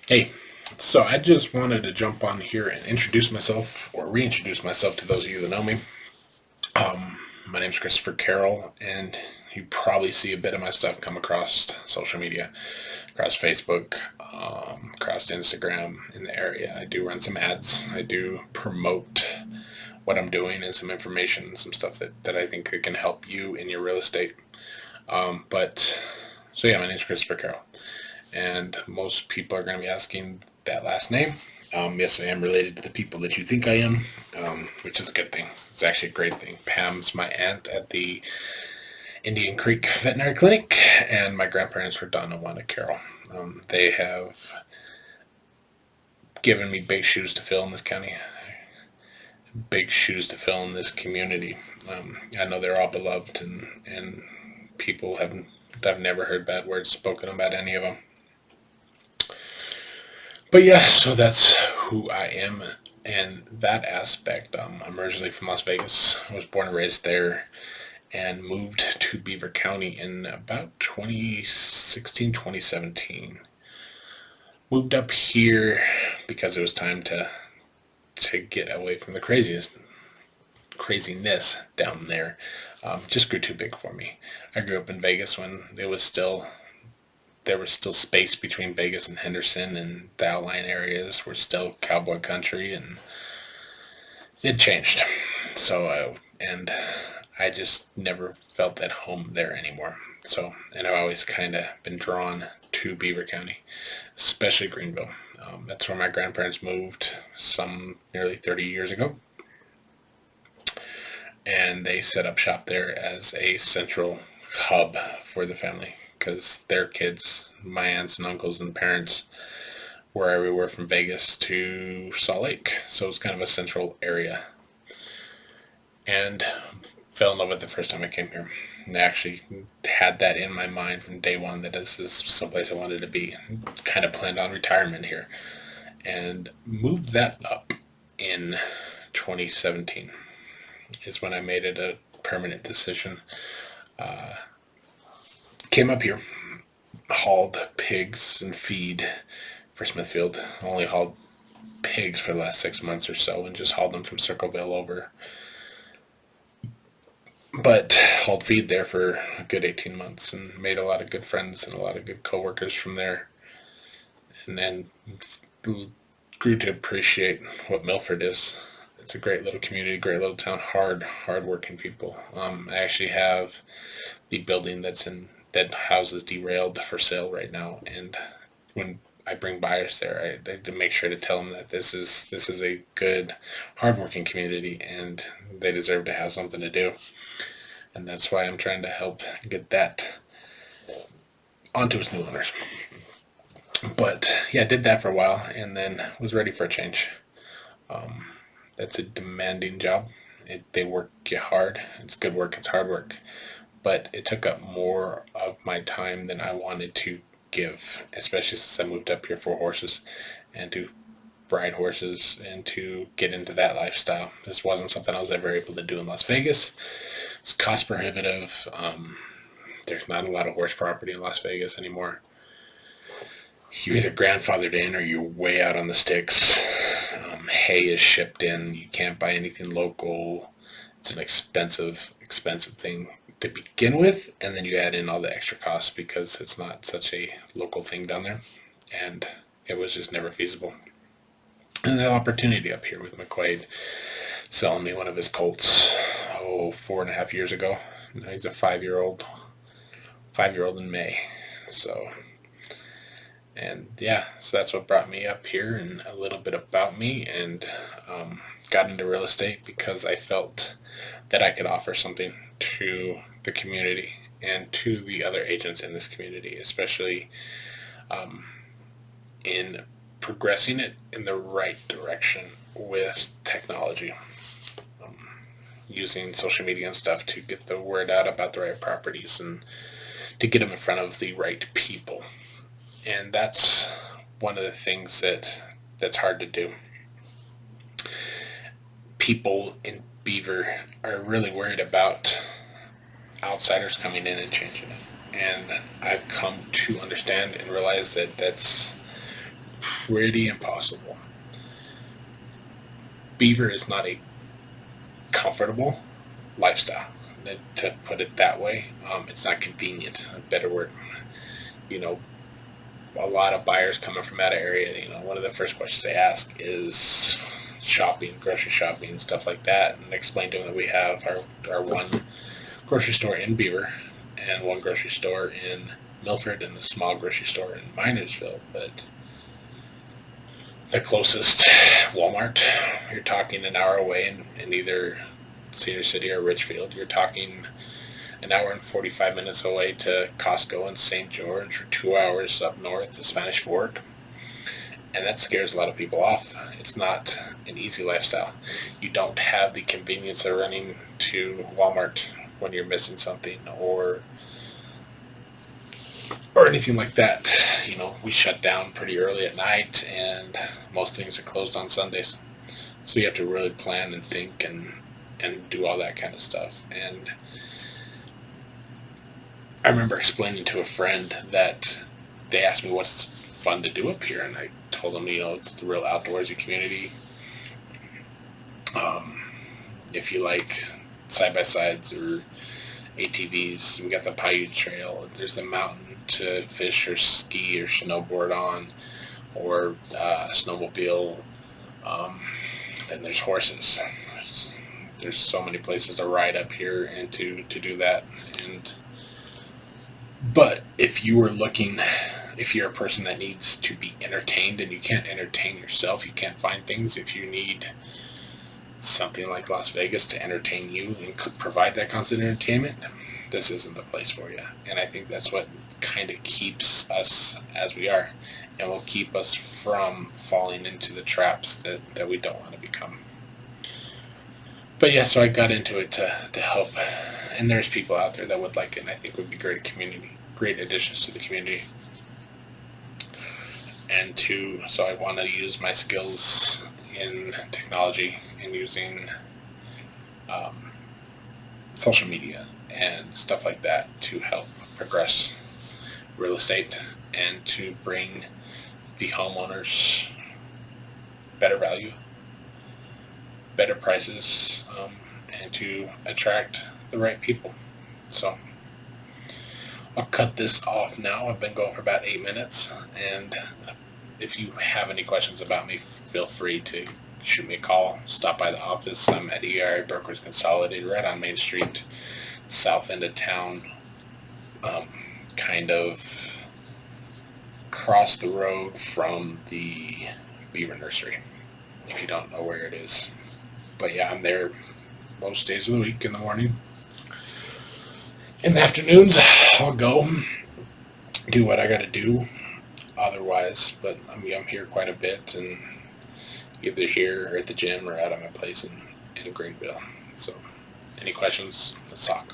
Hey, so I just wanted to jump on here and introduce myself or reintroduce myself to those of you that know me. My name's Christopher Carroll, and you probably see a bit of my stuff come across social media, across Facebook, across Instagram in the area. I do run some ads. I do promote what I'm doing and some information, some stuff that I think that can help you in your real estate. So yeah, my name's Christopher Carroll, and most people are going to be asking that last name. Yes, I am related to the people that you think I am, which is a good thing. It's actually a great thing. Pam's my aunt at the Indian Creek Veterinary Clinic, and my grandparents were Don and Wanda Carroll. They have given me big shoes to fill in this county, big shoes to fill in this community. I know they're all beloved, and people have I've never heard bad words spoken about any of them. But yeah, so that's who I am and that aspect. I'm originally from Las Vegas. I was born and raised there and moved to Beaver County in about 2016, 2017. Moved up here because it was time to get away from the craziness down there. Just grew too big for me. I grew up in Vegas when there was still space between Vegas and Henderson, and the outlying areas were still cowboy country, and it changed. And I just never felt at home there anymore. So, and I've always kind of been drawn to Beaver County, especially Greenville. That's where my grandparents moved some nearly 30 years ago, and they set up shop there as a central hub for the family because their kids, my aunts and uncles and parents, were everywhere from Vegas to Salt Lake. So it was kind of a central area. And fell in love with it the first time I came here. And I actually had that in my mind from day one that this is someplace I wanted to be. Kind of planned on retirement here. And moved that up in 2017 is when I made it a permanent decision. Came up here, hauled pigs and feed for Smithfield. Only hauled pigs for the last 6 months or so and just hauled them from Circleville over. But hauled feed there for a good 18 months and made a lot of good friends and a lot of good coworkers from there. And then grew to appreciate what Milford is. It's a great little community, great little town, hard working people. I actually have the building that houses Derailed for sale right now, and when I bring buyers there, I make sure to tell them that this is a good, hardworking community, and they deserve to have something to do, and that's why I'm trying to help get that onto its new owners. But yeah, I did that for a while, and then was ready for a change. That's a demanding job. They work you hard. It's good work. It's hard work, but it took up more of my time than I wanted to give, especially since I moved up here for horses and to ride horses and to get into that lifestyle. This wasn't something I was ever able to do in Las Vegas. It's cost prohibitive. There's not a lot of horse property in Las Vegas anymore. You're either grandfathered in or you're way out on the sticks. Hay is shipped in. You can't buy anything local. It's an expensive thing to begin with, and then you add in all the extra costs because it's not such a local thing down there, and it was just never feasible. And the opportunity up here with McQuaid selling me one of his colts, 4.5 years ago. Now he's a 5-year old in May. So, and yeah, so that's what brought me up here and a little bit about me, and got into real estate because I felt that I could offer something to the community and to the other agents in this community, especially in progressing it in the right direction with technology, using social media and stuff to get the word out about the right properties and to get them in front of the right people. And that's one of the things that's hard to do. People in Beaver are really worried about outsiders coming in and changing it. And I've come to understand and realize that that's pretty impossible. Beaver is not a comfortable lifestyle, to put it that way. It's not convenient, a better word. You know, a lot of buyers coming from that area, one of the first questions they ask is shopping, grocery shopping, stuff like that, and explain to them that we have our one grocery store in Beaver and one grocery store in Milford and a small grocery store in Minersville. But the closest Walmart, you're talking an hour away in either Cedar City or Richfield. You're talking an hour and 45 minutes away to Costco in St. George, or 2 hours up north to Spanish Fork. And that scares a lot of people off. It's not an easy lifestyle. You don't have the convenience of running to Walmart when you're missing something, or anything like that. We shut down pretty early at night, and most things are closed on Sundays. So you have to really plan and think and do all that kind of stuff. And I remember explaining to a friend that they asked me what's fun to do up here, and I told them, it's the real outdoorsy community. Um, if you like side by sides or ATVs, we got the Paiute Trail. There's the mountain to fish or ski or snowboard on, or snowmobile. Um, then there's horses. There's so many places to ride up here and to do that. But if you're a person that needs to be entertained and you can't entertain yourself, you can't find things. If you need something like Las Vegas to entertain you and provide that constant entertainment, this isn't the place for you. And I think that's what kind of keeps us as we are, and will keep us from falling into the traps that we don't want to become. But yeah, so I got into it to help. And there's people out there that would like it, and I think would be great additions to the community. So I want to use my skills in technology and using um, social media and stuff like that to help progress real estate and to bring the homeowners better value, better prices, and to attract the right people. So I'll cut this off now. I've been going for about 8 minutes, and if you have any questions about me, feel free to shoot me a call. Stop by the office. I'm at ERA Brokers Consolidated, right on Main Street, south end of town, kind of across the road from the Beaver Nursery, if you don't know where it is. But yeah, I'm there most days of the week in the morning. In the afternoons, I'll go do what I got to do otherwise. But I'm here quite a bit, and either here or at the gym or out at my place in Greenville. So, any questions? Let's talk.